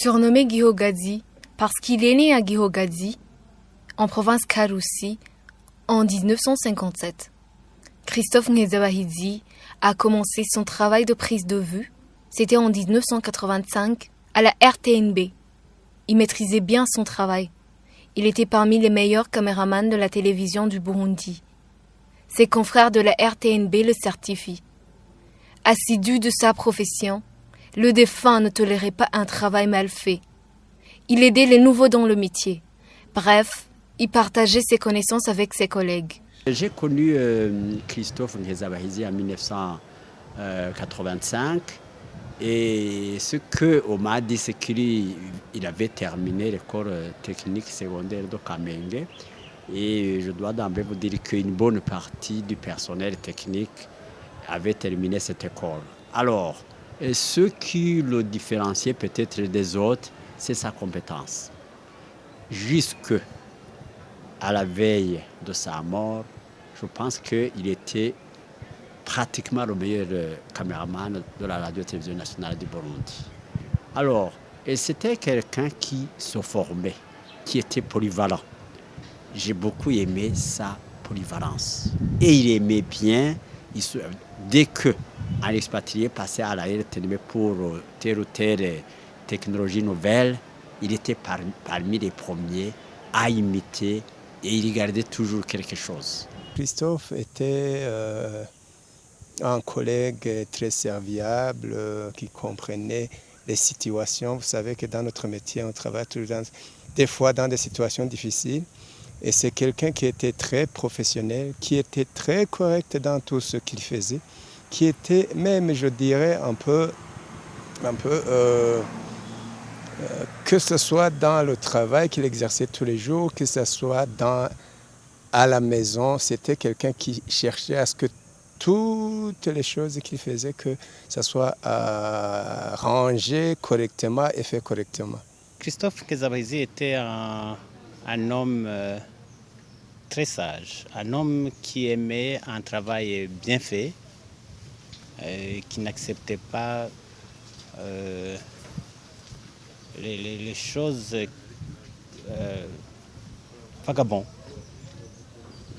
Surnommé Gihogadzi parce qu'il est né à Gihogadzi, en province Karoussi, en 1957. Christophe Ngezabahidzi a commencé son travail de prise de vue, c'était en 1985, à la RTNB. Il maîtrisait bien son travail. Il était parmi les meilleurs caméramans de la télévision du Burundi. Ses confrères de la RTNB le certifient. Assidu de sa profession, le défunt ne tolérait pas un travail mal fait. Il aidait les nouveaux dans le métier. Bref, il partageait ses connaissances avec ses collègues. J'ai connu Christophe Ngezabahidzi en 1985 et ce qu'on m'a dit, c'est qu'il avait terminé l'école technique secondaire de Kamenge et je dois d'emblée vous dire qu'une bonne partie du personnel technique avait terminé cette école. Alors, ce qui le différenciait peut-être des autres, c'est sa compétence. Jusque à la veille de sa mort, je pense qu'il était pratiquement le meilleur caméraman de la radio-télévision nationale du Burundi. Alors, c'était quelqu'un qui se formait, qui était polyvalent. J'ai beaucoup aimé sa polyvalence. Et il aimait bien, dès qu'un expatrié passait à la RTNB pour telle ou telle technologie nouvelle, il était parmi les premiers à imiter et il gardait toujours quelque chose. Christophe était un collègue très serviable qui comprenait les situations. Vous savez que dans notre métier, on travaille toujours des fois dans des situations difficiles. Et c'est quelqu'un qui était très professionnel, qui était très correct dans tout ce qu'il faisait, qui était même, je dirais, un peu que ce soit dans le travail qu'il exerçait tous les jours, que ce soit à la maison, c'était quelqu'un qui cherchait à ce que toutes les choses qu'il faisait, que ça soit rangé correctement et fait correctement. Christophe Ngezabahidzi était un homme très sage, un homme qui aimait un travail bien fait, qui n'acceptait pas les choses vagabondes.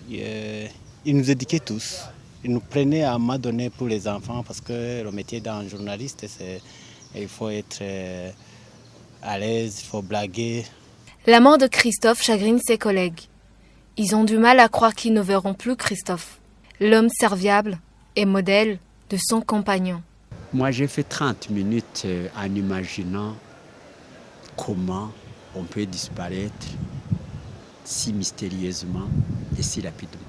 Il nous éduquait tous. Il nous prenait à un moment donné pour les enfants parce que le métier d'un journaliste, il faut être à l'aise, il faut blaguer. La mort de Christophe chagrine ses collègues. Ils ont du mal à croire qu'ils ne verront plus Christophe, l'homme serviable et modèle de son compagnon. Moi, j'ai fait 30 minutes en imaginant comment on peut disparaître si mystérieusement et si rapidement.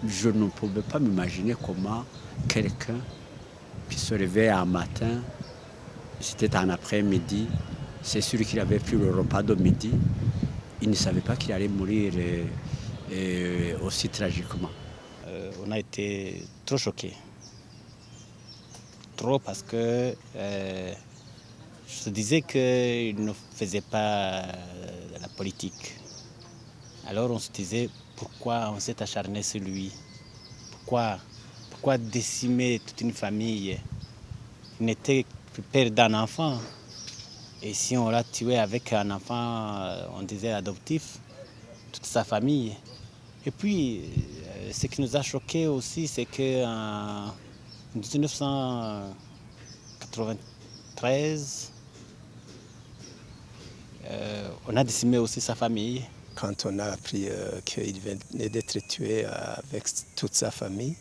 Je ne pouvais pas m'imaginer comment quelqu'un qui se réveille un matin, c'était un après-midi, c'est sûr qu'il avait pris le repas de midi, il ne savait pas qu'il allait mourir aussi tragiquement. On a été trop choqués. Trop parce que je disais qu'il ne faisait pas la politique. Alors on se disait pourquoi on s'est acharné sur lui. Pourquoi décimer toute une famille. Il n'était que père d'un enfant. Et si on l'a tué avec un enfant, on disait adoptif, toute sa famille. Et puis, ce qui nous a choqués aussi, c'est qu'en 1993, on a décimé aussi sa famille. Quand on a appris qu'il venait d'être tué avec toute sa famille,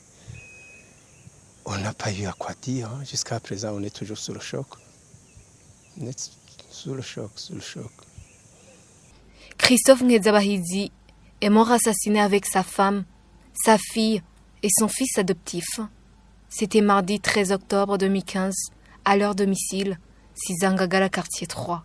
on n'a pas eu à quoi dire. Hein. Jusqu'à présent, on est toujours sous le choc. On est sous le choc. Christophe Ngezabahidzi est mort assassiné avec sa femme, sa fille et son fils adoptif. C'était mardi 13 octobre 2015, à leur domicile, Sizangagala, quartier 3.